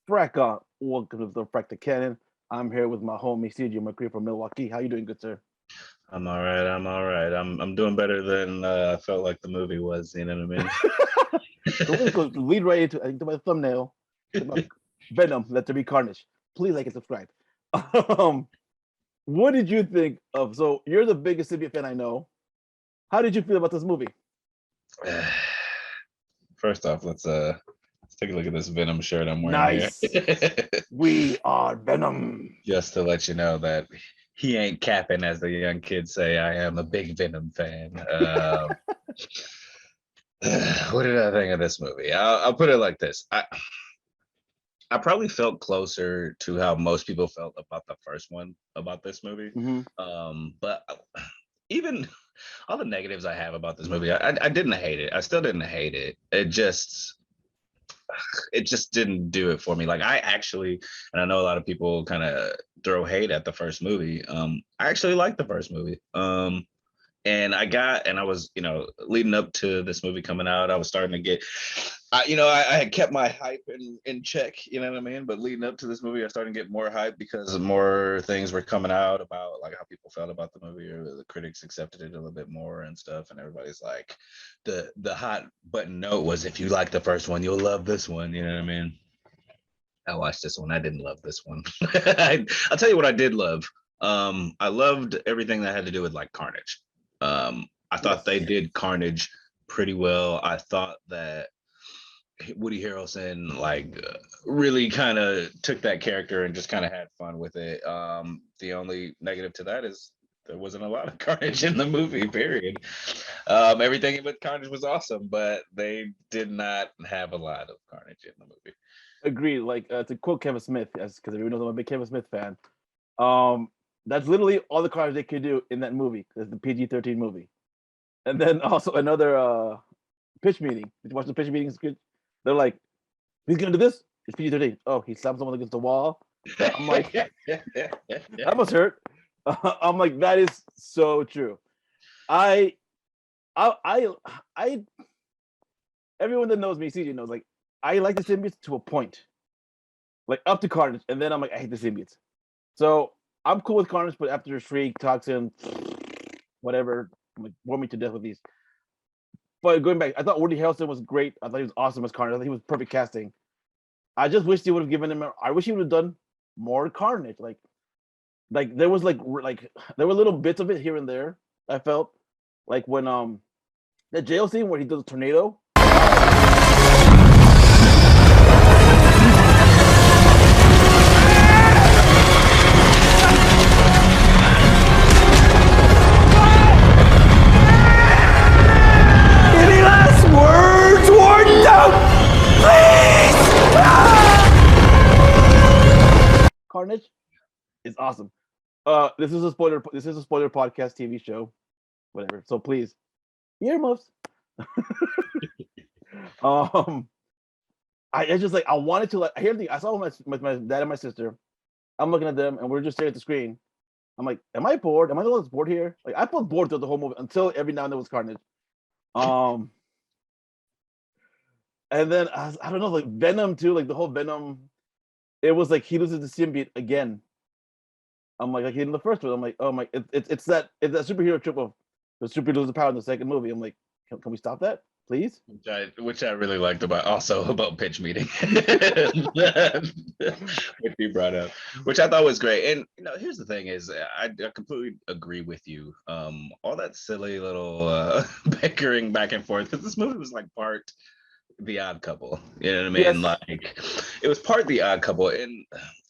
Frack welcome to the Frack The Canon. I'm here with my homie CJ McCree from Milwaukee. How you doing, good sir? I'm all right. I'm all right. I'm doing better than I felt like the movie was. You know what So we're I going to lead right into I think to my thumbnail. It's about mean? Venom, Let There Be Carnage. Please like and subscribe. Um, what did you think of? So you're the biggest symbiote fan I know. How did you feel about this movie? First off, let's take a look at this Venom shirt I'm wearing here. Nice. We are Venom. Just to let you know that he ain't capping, as the young kids say. I am a big Venom fan. What did I think of this movie? I'll put it like this. I probably felt closer to how most people felt about the first one about this movie. Hmm. But even all the negatives I have about this movie, I didn't hate it. I still didn't hate it. It just didn't do it for me. Like I actually, and I know a lot of people kind of throw hate at the first movie. I actually liked the first movie. And I was, leading up to this movie coming out, I was starting to get, I had kept my hype in check, you know what I mean? But leading up to this movie, I started to get more hype because more things were coming out about like how people felt about the movie, or the critics accepted it a little bit more and stuff. And everybody's like, the hot button note was, if you like the first one, you'll love this one. You know what I mean? I watched this one. I didn't love this one. I'll tell you what I did love. I loved everything that had to do with like Carnage. I thought they Yes. did Carnage pretty well. I thought that Woody Harrelson really kind of took that character and just kind of had fun with it. The only negative to that is there wasn't a lot of Carnage in the movie. Period. Everything with Carnage was awesome, but they did not have a lot of Carnage in the movie. Agreed. Like to quote Kevin Smith, yes, because everyone knows I'm a big Kevin Smith fan. Um, that's literally all the cards they could do in that movie. It's the PG-13 movie. And then also another pitch meeting. Did you watch the pitch meetings? They're like, he's gonna do this. It's PG-13. Oh, he slapped someone against the wall. I'm like, that must hurt. I'm like, that is so true. I, I, I. Everyone that knows me, CJ knows. Like, I like the symbiotes to a point, like up to Carnage, and then I'm like, I hate the symbiotes. So I'm cool with Carnage, but after Shriek, Toxin, whatever, I'm like, bore me to death with these. But going back, I thought Woody Harrelson was great. I thought he was awesome as Carnage. I thought he was perfect casting. I just wish they would have given him. I wish he would have done more Carnage. Like there was like there were little bits of it here and there. I felt like when the jail scene where he does a tornado. Any last words, Warden? Please! Carnage is awesome. This is a spoiler. This is a spoiler podcast TV show, whatever. So please, earmuffs. um, I just like I wanted to like I hear the I saw my dad and my sister. I'm looking at them and we're just staring at the screen. I'm like, am I bored? Am I the one that's bored here? Like I felt bored throughout the whole movie until every now and then was Carnage. Um, and then I don't know, like Venom too, like the whole Venom. It was like he loses the symbiote again. I'm like in the first one, I'm like, oh my, it's that superhero trip of the superhero loses power in the second movie. I'm like, can we stop that, please? Which I really liked about pitch meeting, which you brought up, which I thought was great. And here's the thing: is I completely agree with you. All that silly little bickering back and forth, because this movie was like part The Odd Couple. You know what I mean? Yes. Like it was part The Odd Couple, and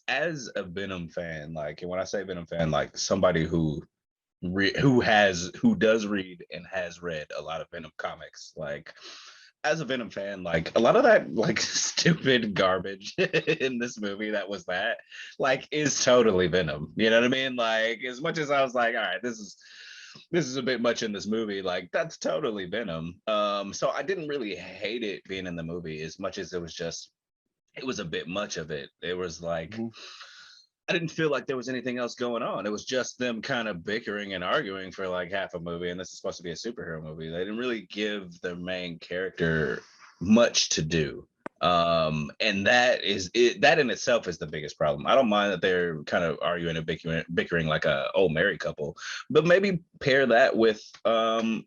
as a Venom fan, like, and when I say Venom fan, like somebody who does read and has read a lot of Venom comics, like as a Venom fan, like a lot of that like stupid garbage in this movie that like is totally Venom. You know what I mean? Like as much as I was like, all right, this is a bit much in this movie, like that's totally Venom. So I didn't really hate it being in the movie as much as it was a bit much of it. It was like Mhm. I didn't feel like there was anything else going on. It was just them kind of bickering and arguing for like half a movie, and this is supposed to be a superhero movie. They didn't really give their main character much to do. And that is it. That in itself is the biggest problem. I don't mind that they're kind of arguing and bickering like a old married couple, but maybe pair that with Venom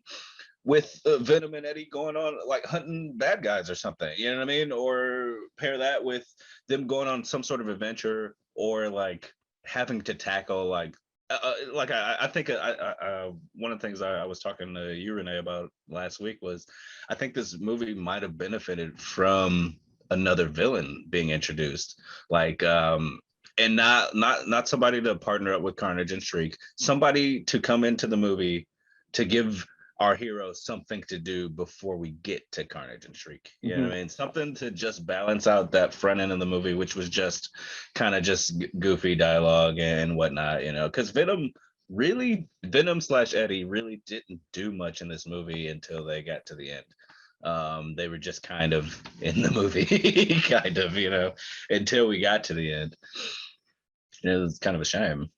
and Eddie going on like hunting bad guys or something. You know what I mean? Or pair that with them going on some sort of adventure, or like having to tackle like I think one of the things I was talking to you, Renee, about last week was I think this movie might have benefited from another villain being introduced, like and not somebody to partner up with Carnage and Shriek, somebody to come into the movie to give our heroes something to do before we get to Carnage and Shriek. You know what I mean? Something to just balance out that front end of the movie, which was just kind of just goofy dialogue and whatnot, you know, because Venom slash Eddie really didn't do much in this movie until they got to the end. They were just kind of in the movie, kind of, you know, until we got to the end. It was kind of a shame.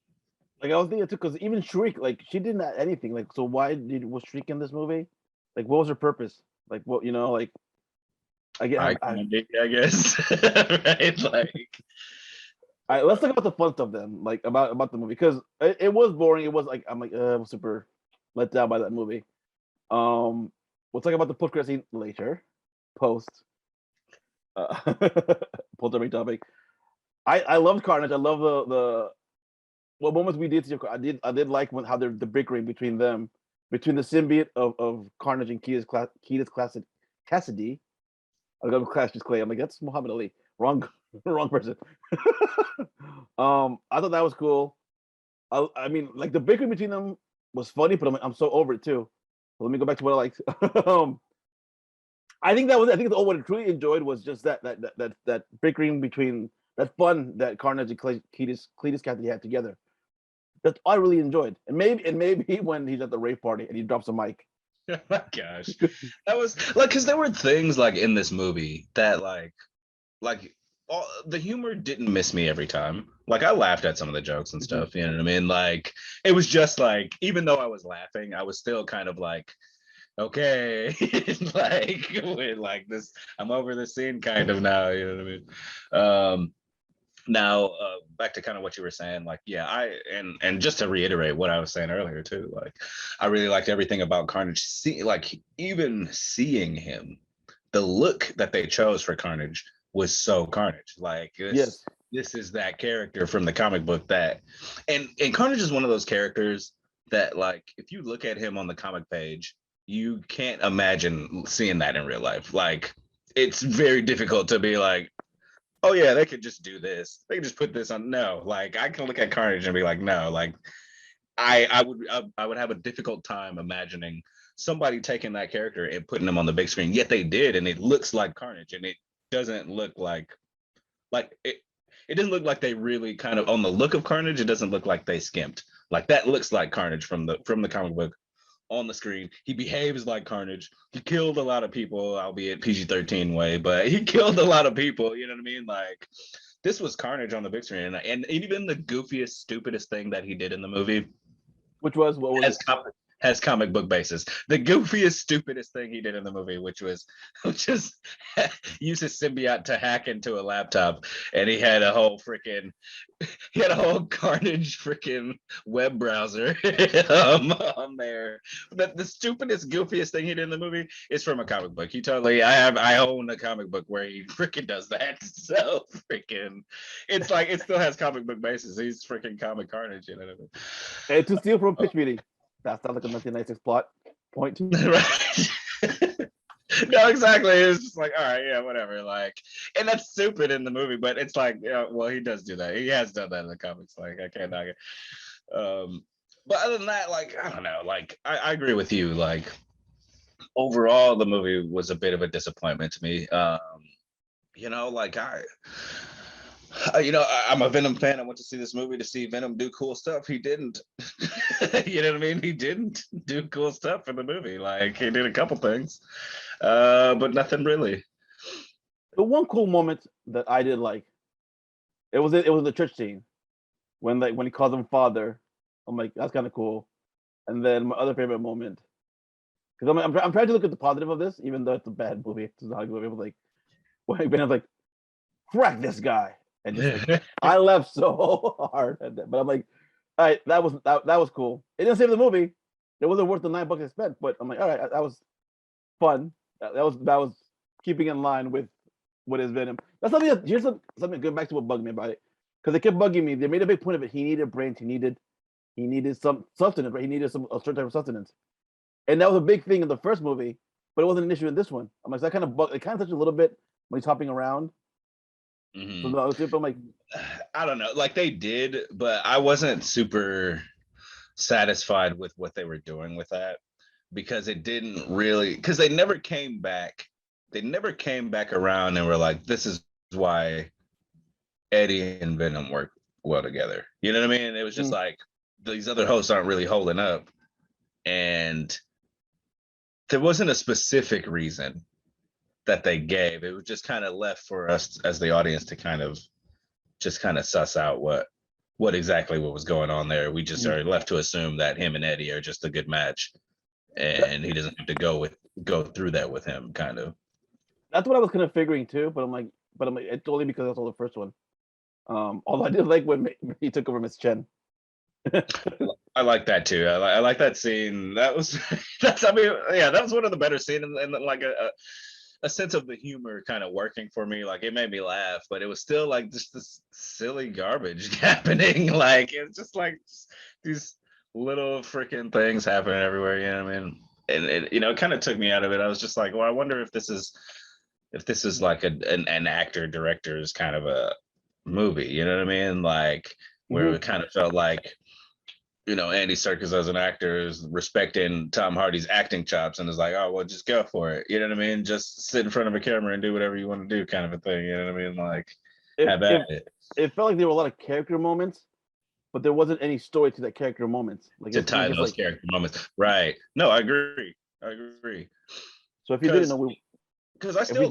Like I was thinking too, because even Shriek, like she didn't add anything. Like, so why was Shriek in this movie? Like, what was her purpose? Like, what, you know, like I guess. I guess. Right? Like, All right, let's talk about the fun stuff then, like about the movie, because it was boring. It was like I was super let down by that movie. We'll talk about the post credit scene later. Post. Post every topic. I loved Carnage. I love the what moments we did see. I did like how they're the bickering between them, between the symbiote of Carnage and Keita's Cassidy. I got Cassius Clay. I'm like, that's Muhammad Ali. Wrong person. I thought that was cool. I mean, like the bickering between them was funny, but I'm so over it too. So let me go back to what I liked. I think what I truly enjoyed was just that bickering between that fun that Carnage and Cletus Cassidy had together. That's all I really enjoyed. And maybe when he's at the rave party and he drops a mic. Oh my gosh. That was like, because there were things like in this movie that like all the humor didn't miss me every time. Like I laughed at some of the jokes and stuff, you know what I mean? Like it was just like, even though I was laughing, I was still kind of like, okay, like this, I'm over the scene kind of now, you know what I mean? Now back to kind of what you were saying, like, yeah, and just to reiterate what I was saying earlier too, like I really liked everything about Carnage. Like even seeing him, the look that they chose for Carnage was so Carnage. Like this is that character from the comic book and Carnage is one of those characters that, like, if you look at him on the comic page, you can't imagine seeing that in real life. Like it's very difficult to be like, oh yeah, they could just do this. They could just put this on. No, like I can look at Carnage and be like, no, like I would have a difficult time imagining somebody taking that character and putting him on the big screen. Yet they did, and it looks like Carnage, and it doesn't look like it. It doesn't look like they really kind of, on the look of Carnage. It doesn't look like they skimped. Like that looks like Carnage from the comic book on the screen. He behaves like Carnage. He killed a lot of people, albeit PG-13 way, but he killed a lot of people. You know what I mean? Like this was Carnage on the big screen, and even the goofiest, stupidest thing that he did in the movie, which was what was has comic book basis. The goofiest, stupidest thing he did in the movie, which was use his symbiote to hack into a laptop, and he had a whole Carnage freaking web browser on there. But the stupidest, goofiest thing he did in the movie is from a comic book. I own a comic book where he freaking does that. So freaking, it's like it still has comic book basis. He's freaking comic Carnage, you know what I mean? And to steal from pitch meeting. That sounds like a 1996 plot point. Right. No, exactly. It's just like, all right, yeah, whatever. Like, and that's stupid in the movie, but it's like, yeah, well, he does do that. He has done that in the comics. Like, I can't knock it. But other than that, like, I don't know. Like, I agree with you. Like, overall, the movie was a bit of a disappointment to me. You know, like I'm a Venom fan. I went to see this movie to see Venom do cool stuff. He didn't. You know what I mean? He didn't do cool stuff in the movie. Like he did a couple things, but nothing really. The one cool moment that I did like, it was the church scene when he calls him father. I'm like, that's kind of cool. And then my other favorite moment, because I'm trying to look at the positive of this, even though it's a bad movie. It's not a good movie. Like when Venom's like, "Frack this guy," and just like, I laughed so hard at that. But I'm like, all right, that was cool. It didn't save the movie. It wasn't worth the $9 I spent. But I'm like, all right, that was fun. That was keeping in line with what is Venom. That's something. Here's something. Going back to what bugged me about it, because they kept bugging me. They made a big point of it. He needed brains. He needed some sustenance. Right? He needed a certain type of sustenance, and that was a big thing in the first movie. But it wasn't an issue in this one. I'm like, so that kind of bug. It kind of touched a little bit when he's hopping around. Mhm. So the other tip, I'm like, I don't know. Like they did, but I wasn't super satisfied with what they were doing with that because it didn't really because they never came back. They never came back around and were like, this is why Eddie and Venom work well together. You know what I mean? It was just like these other hosts aren't really holding up. And there wasn't a specific reason that they gave. It was just kind of left for us as the audience to kind of suss out what exactly what was going on there. We just are left to assume that him and Eddie are just a good match, and he doesn't have to go through that with him. Kind of. that's what I was kind of figuring too. But I'm like, it's only because I saw the first one. Although I did like when he took over Miss Chen. I like that too. I like that scene. That was that was one of the better scenes, and like a sense of the humor kind of working for me. Like it made me laugh, but it was still like just this silly garbage happening. Like it's just like these little freaking things happening everywhere. You know what I mean? And it kind of took me out of it. I was just like, well, I wonder if this is like an actor director's kind of a movie. You know what I mean? Like where it kind of felt like Andy Serkis as an actor is respecting Tom Hardy's acting chops and is like, oh, well, just go for it. You know what I mean? Just sit in front of a camera and do whatever you want to do kind of a thing. You know what I mean? Like, have at it. It felt like there were a lot of character moments, but there wasn't any story to that character moments. Like to tie those character moments. Right. No, I agree. So if you didn't know, because I still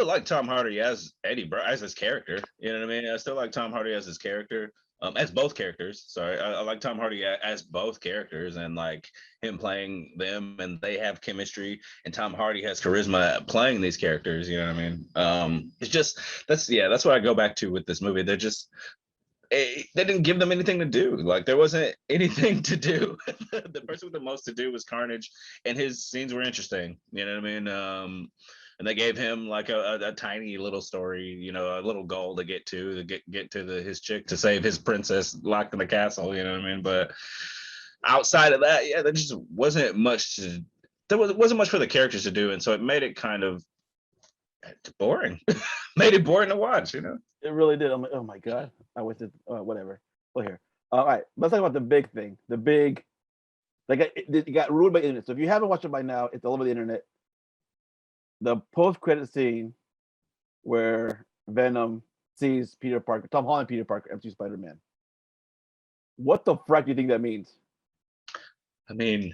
like Tom Hardy as Eddie as his character. You know what I mean? I still like Tom Hardy as his character. As both characters. Sorry, I like Tom Hardy as both characters, and like him playing them, and they have chemistry, and Tom Hardy has charisma playing these characters. You know what I mean? It's just that's what I go back to with this movie. They didn't give them anything to do. Like there wasn't anything to do. The person with the most to do was Carnage, and his scenes were interesting. You know what I mean? And they gave him like a tiny little story, a little goal to get to his chick to save his princess locked in the castle. You know what I mean? But outside of that, there just wasn't much. There wasn't much for the characters to do, and so it made it kind of boring. Made it boring to watch. It really did. I'm like, oh my god, I wasted whatever. Well, here, all right. Let's talk about the big thing. The big, like it got ruined by the internet. So if you haven't watched it by now, it's all over the internet. The post-credit scene where Venom sees Peter Parker, Tom Holland, Peter Parker, empty Spider-Man. What the frack do you think that means? I mean,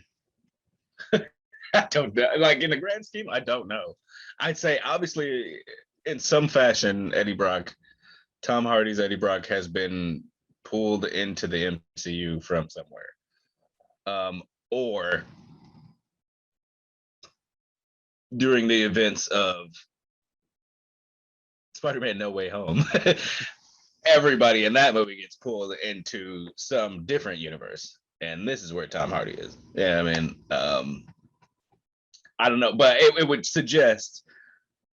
I don't know. Like in the grand scheme, I don't know. I'd say obviously in some fashion, Tom Hardy's Eddie Brock has been pulled into the MCU from somewhere. Or during the events of Spider-Man No Way Home, everybody in that movie gets pulled into some different universe. And this is where Tom Hardy is. Yeah, I mean, I don't know, but it would suggest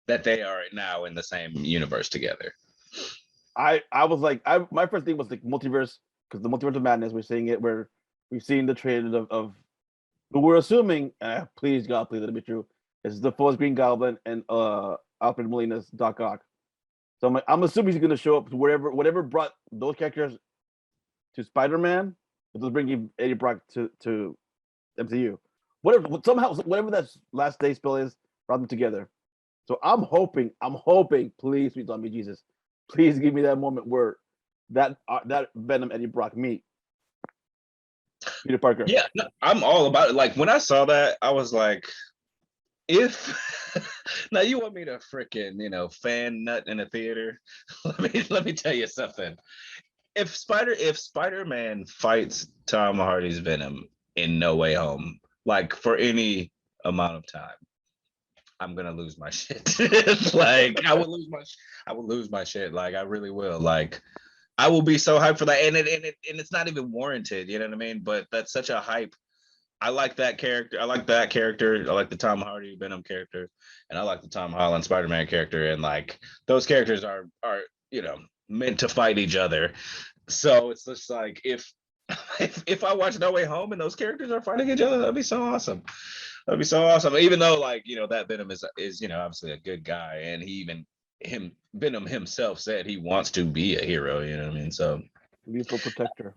that they are now in the same universe together. I was like, my first thing was the multiverse, because the multiverse of madness, we're seeing it where we've seen the trailer of but we're assuming, please God, please let it be true. It's the first Green Goblin and Alfred Molina's Doc Ock. So I'm assuming he's going to show up to whatever brought those characters to Spider-Man, but they'll bring Eddie Brock to MCU. Whatever that last day spell is, brought them together. So I'm hoping, please, sweet zombie Jesus, please give me that moment where that Venom Eddie Brock meet Peter Parker. Yeah, no, I'm all about it. Like when I saw that, I was like, if now you want me to freaking fan nut in a theater, let me tell you something. If Spider-Man fights Tom Hardy's Venom in No Way Home, like for any amount of time, I'm gonna lose my shit. Like I would lose my shit. Like I really will. Like I will be so hyped for that, and it's not even warranted. You know what I mean? But that's such a hype. I like that character. I like that character. I like the Tom Hardy Venom character, and I like the Tom Holland Spider-Man character. And like those characters are meant to fight each other. So it's just like if I watch No Way Home and those characters are fighting each other, that'd be so awesome. That'd be so awesome. Even though like that Venom is obviously a good guy, and Venom himself said he wants to be a hero. You know what I mean? So lethal protector.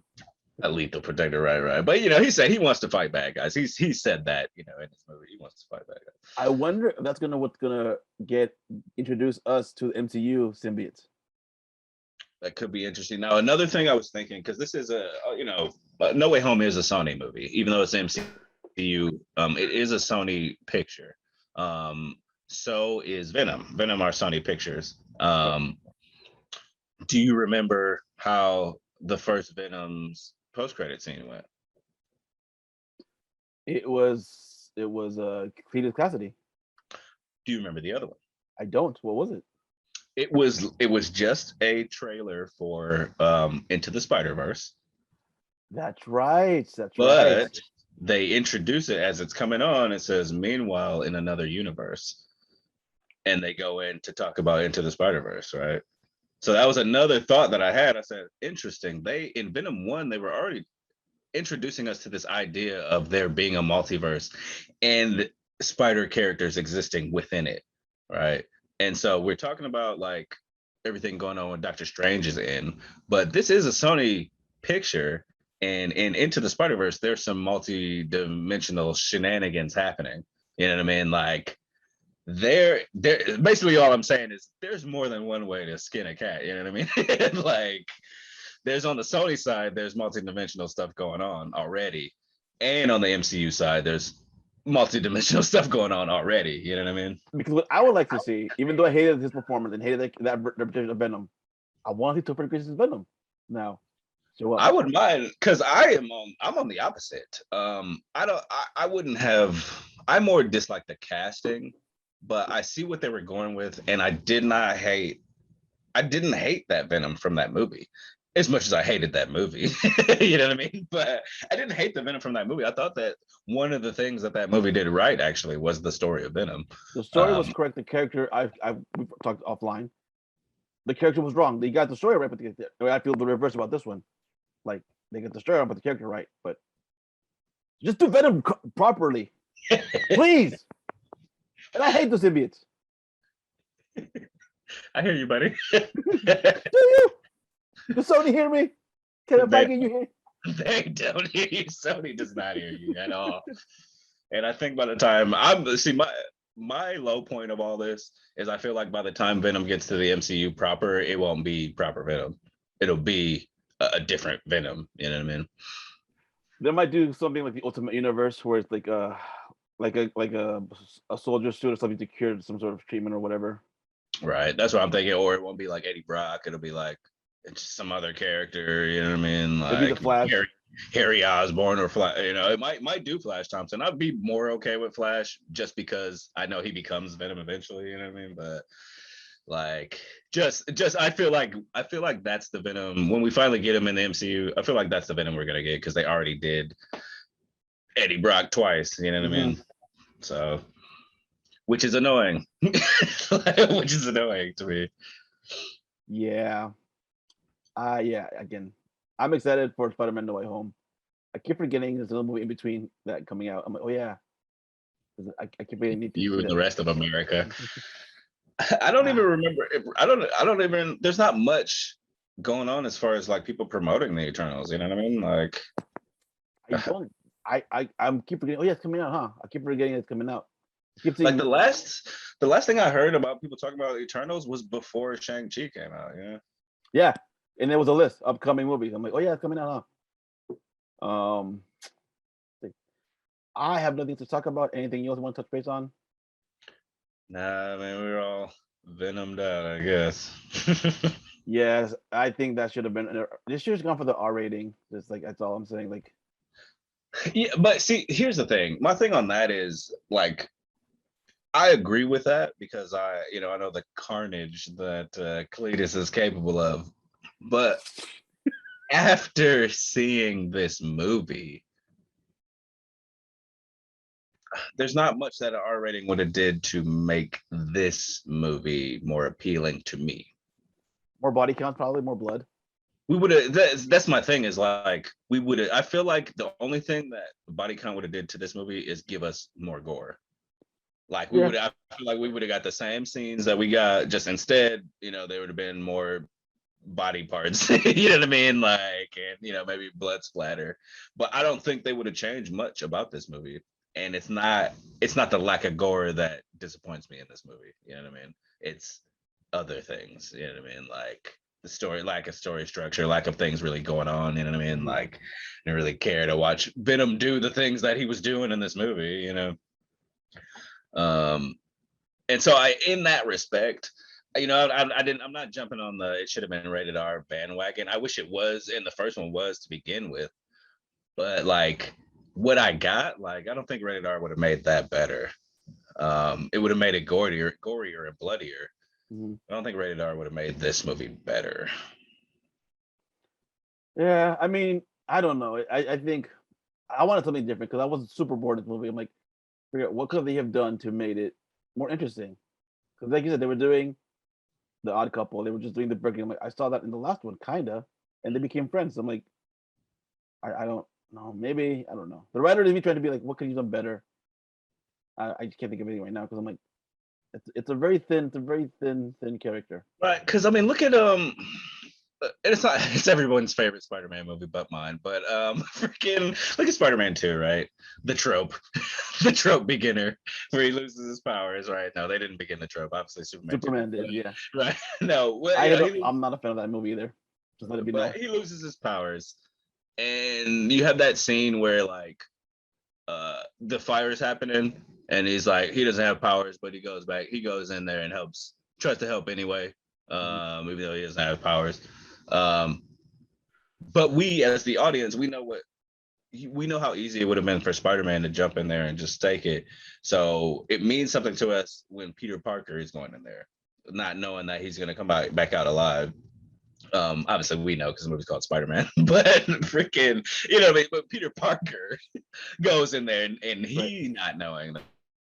a lethal protector, right. But he said he wants to fight bad guys. He said that in this movie he wants to fight bad guys. I wonder if that's what's gonna get introduce us to the MCU symbiotes. That could be interesting. Now, another thing I was thinking, because this is No Way Home is a Sony movie, even though it's MCU. It is a Sony picture. So is Venom. Venom are Sony pictures. Do you remember how the first Venom's post-credit scene went? It was Cletus Cassidy. Do you remember the other one? I don't. What was it? It was just a trailer for Into the Spider-Verse. That's right. But they introduce it as it's coming on. It says, "Meanwhile, in another universe," and they go in to talk about Into the Spider-Verse, right? So that was another thought that I had. I said, interesting. In Venom 1, they were already introducing us to this idea of there being a multiverse and spider characters existing within it, right? And so we're talking about like everything going on when Doctor Strange is in, but this is a Sony picture, and Into the Spider-Verse, there's some multi-dimensional shenanigans happening. You know what I mean? Like there basically all I'm saying is there's more than one way to skin a cat. You know what I mean? Like there's on the Sony side, there's multi-dimensional stuff going on already, and on the MCU side, there's multi-dimensional stuff going on already. You know what I mean? Because what I would like to see, even though I hated his performance and hated that representation of Venom, I want to see Topher Grace's Venom now. So I wouldn't mind, because I'm on the opposite. I wouldn't have. I more dislike the casting, but I see what they were going with, and I didn't hate that Venom from that movie as much as I hated that movie. You know what I mean? But I didn't hate the Venom from that movie. I thought that one of the things that movie did right actually was the story of Venom. The story was correct. The character, we talked offline. The character was wrong. They got the story right, but I feel the reverse about this one. Like they got the story right, but the character right. But just do Venom properly, please. And I hate the symbiotes. I hear you, buddy. Do you? Does Sony hear me? Can I back in you here? They don't hear you. Sony does not hear you at all. And I think by the time my low point of all this is I feel like by the time Venom gets to the MCU proper, it won't be proper Venom. It'll be a different Venom. You know what I mean? They might do something like the Ultimate Universe, where it's like a soldier suit or something to cure some sort of treatment or whatever. Right. That's what I'm thinking. Or it won't be like Eddie Brock. It'll be like it's some other character. You know what I mean? Like the Flash. Harry Osborn or Flash. You know, it might do Flash Thompson. I'd be more okay with Flash just because I know he becomes Venom eventually. You know what I mean? But like just I feel like that's the Venom when we finally get him in the MCU. I feel like that's the Venom we're gonna get because they already did Eddie Brock twice. You know what I mean? So, which is annoying. Which is annoying to me. Yeah. Again, I'm excited for Spider-Man No Way Home. I keep forgetting there's a little movie in between that coming out. I'm like, oh yeah. I keep forgetting. You and the rest of America. I don't even remember. I don't even. There's not much going on as far as like people promoting the Eternals. You know what I mean? Like, I'm keep forgetting. Oh yeah, it's coming out, huh? I keep forgetting it's coming out. Like the last thing I heard about people talking about Eternals was before Shang-Chi came out. Yeah. Yeah, and there was a list of upcoming movies. I'm like, oh yeah, it's coming out, huh? I have nothing to talk about. Anything you else want to touch base on? Nah, man, we were all venomed out, I guess. Yes, I think that should have been. This year's gone for the R rating. Just like that's all I'm saying. Like, yeah, but see, here's the thing. My thing on that is like, I agree with that because I know the carnage that Cletus is capable of. But after seeing this movie, there's not much that an R rating would have did to make this movie more appealing to me. More body count, probably more blood. We would have. That's my thing. Is like we would have. I feel like the only thing that the body count would have did to this movie is give us more gore. Like we would. I feel like we would have got the same scenes that we got. Just instead, there would have been more body parts. You know what I mean? Like, and maybe blood splatter. But I don't think they would have changed much about this movie. And it's not the lack of gore that disappoints me in this movie. You know what I mean? It's other things. You know what I mean? Like the story, lack of story structure, lack of things really going on. You know what I mean? Like, I didn't really care to watch Venom do the things that he was doing in this movie. And so in that respect, I'm not jumping on the it should have been rated R bandwagon. I wish it was, and the first one was to begin with. But like what I got, like I don't think rated R would have made that better. It would have made it gorier and bloodier. Mm-hmm. I don't think rated R would have made this movie better. Yeah, I mean, I don't know. I think I wanted something different because I wasn't super bored of the movie. I'm like, what could they have done to make it more interesting? Because like you said, they were doing the Odd Couple. They were just doing the Burger. I'm like, I saw that in the last one, kinda, and they became friends. I'm like, I don't know. Maybe I don't know. The writer is me trying to be like, what could you done better? I just can't think of anything right now because I'm like, it's a very thin character. Right, because I mean, look at it's everyone's favorite Spider-Man movie but mine. But freaking look at Spider-Man 2, right? The trope, the trope beginner where he loses his powers, right? No, they didn't begin the trope. Obviously, Superman did, yeah. Right? No, well, I'm not a fan of that movie either. Just let it be known. He loses his powers, and you have that scene where like the fire is happening, and he's like he doesn't have powers, but he goes back. He goes in there and tries to help anyway, even though he doesn't have powers. But we, as the audience, we know how easy it would have been for Spider-Man to jump in there and just take it. So it means something to us when Peter Parker is going in there, not knowing that he's going to come back out alive. Obviously we know because the movie's called Spider-Man, but freaking, but Peter Parker goes in there and he not knowing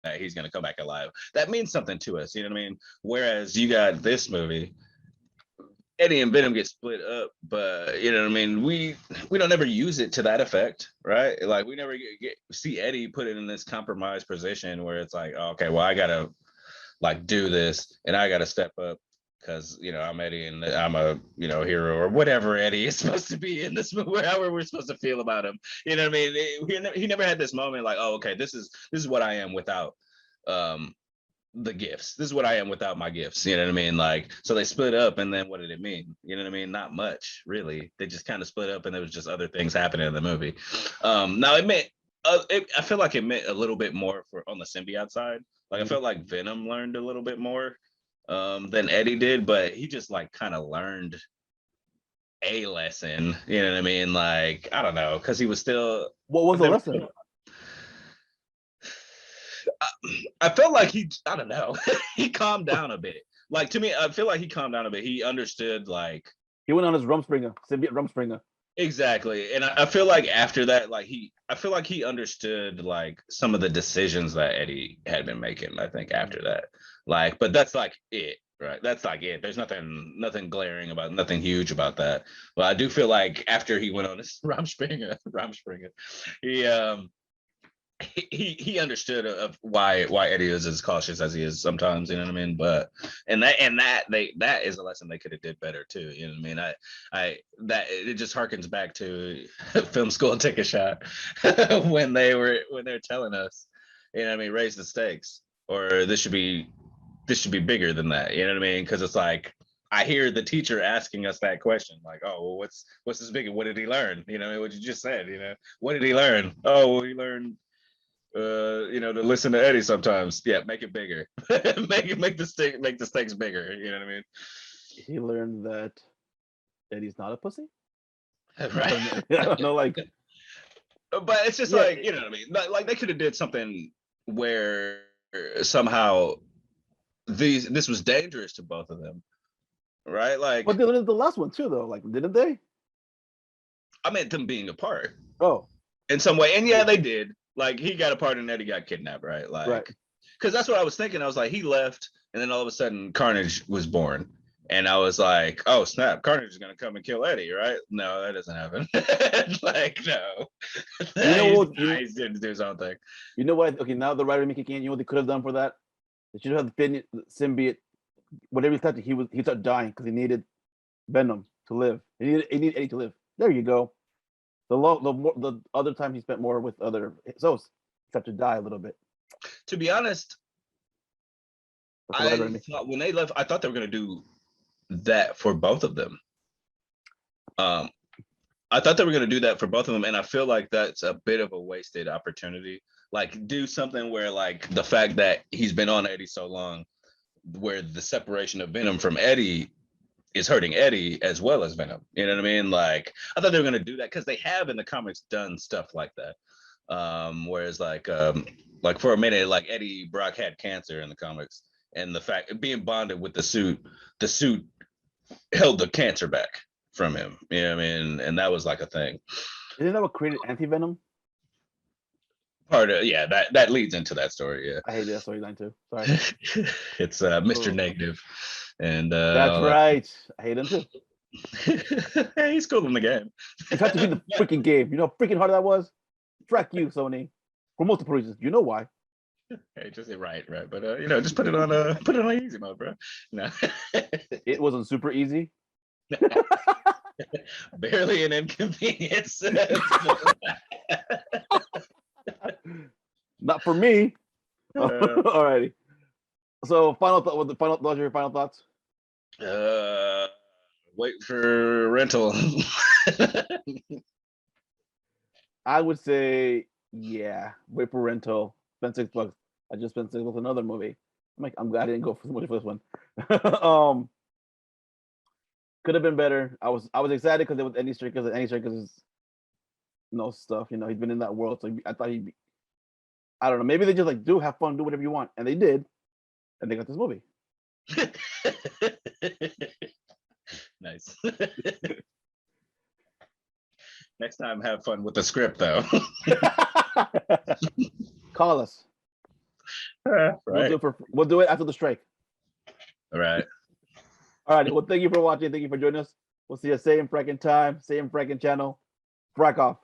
that he's going to come back alive. That means something to us, you know what I mean? Whereas you got this movie, Eddie and Venom get split up, but you know what I mean? We don't ever use it to that effect, right? Like we never see Eddie put it in this compromised position where it's like, oh, okay, well, I gotta like do this and I gotta step up because I'm Eddie and I'm a hero or whatever Eddie is supposed to be in this movie, however we're supposed to feel about him. You know what I mean? He never had this moment like, oh, okay, this is what I am without the gifts. This is what I am without my gifts. You know what I mean? Like, so they split up, and then what did it mean? You know what I mean? Not much, really. They just kind of split up, and there was just other things happening in the movie. Now it meant, I feel like it meant a little bit more on the symbiote side. Like I felt like Venom learned a little bit more than Eddie did, but he just like kind of learned a lesson. You know what I mean? Like I don't know, because he was still. What was the lesson? I felt like I don't know, he calmed down a bit. Like to me, I feel like he calmed down a bit. He understood like he went on his symbiote Rumspringa. Exactly. And I feel like after that, like I feel like he understood like some of the decisions that Eddie had been making, I think after that. Like, but that's like it, right? That's like it. There's nothing glaring about, nothing huge about that. But I do feel like after he went on this Rumspringa, he understood of why Eddie is as cautious as he is sometimes, you know what I mean? But that is a lesson they could have did better too, you know what I mean? That it just harkens back to film school Take a Shot when they're telling us, you know what I mean, raise the stakes, or this should be bigger than that, you know what I mean? Because it's like I hear the teacher asking us that question, like, oh, well, what's this big? What did he learn? You know what you just said, what did he learn? Oh, well, he learned to listen to Eddie sometimes. Yeah, make it bigger. make the stakes bigger. You know what I mean? He learned that Eddie's not a pussy. Right. I don't know, like. But it's just like, you know what I mean? Like they could have did something where somehow this was dangerous to both of them, right? Like, But they did the last one too, though. Like, didn't they? I meant them being apart Oh, in some way, and yeah, they did. Like, he got apart and Eddie got kidnapped, right? Like, right. because that's what I was thinking. I was like, he left, and then all of a sudden, Carnage was born. And I was like, oh, snap, Carnage is going to come and kill Eddie, right? No, that doesn't happen. Like, no. You know what? He's going to do his own thing. You know what? Okay, now the writer making can. You know what they could have done for that? They should have the symbiote. Whatever he touched, he started dying because he needed Venom to live. He needed Eddie to live. There you go. The other time he spent more with other Zos, he started to die a little bit. To be honest, That's the writer I thought when they left, I thought they were going to do that for both of them. I thought they were going to do that for both of them, and I feel like that's a bit of a wasted opportunity. Like, do something where, like, the fact that he's been on Eddie so long, where the separation of Venom from Eddie is hurting Eddie as well as Venom. You know what I mean? Like, I thought they were going to do that because they have in the comics done stuff like that. Whereas, like for a minute, like Eddie Brock had cancer in the comics, and the fact being bonded with the suit held the cancer back from him. You know what I mean? And that was like a thing. Isn't that what created Anti-Venom? Part of, yeah, that leads into that story. Yeah, I hate that storyline too. Sorry. It's Mr. Negative, and That's right. I hate him too. Hey, he's cool in the game. You have to be the freaking game. You know how freaking hard that was? Frack you, Sony. For multiple reasons. You know why. Hey, just right. But just put it on easy mode, bro. No. It wasn't super easy. Barely an inconvenience. Not for me. Alrighty. So final thought. What the final thoughts? Your final thoughts? Wait for rental. I would say, yeah, wait for rental. Spend $6. I just spent $6 on another movie. I'm glad I didn't go for so much for this one. Could have been better. I was excited because it was Andy Serkis, and Andy Serkis is stuff. You know, he's been in that world, so I thought he'd be. I don't know. Maybe they just like do have fun, do whatever you want, and they did, and they got this movie. Nice. Next time, have fun with the script, though. Call us. Right. We'll do it after the strike. All right. All right. Well, thank you for watching. Thank you for joining us. We'll see you same fracking time, same fracking channel. Frack off.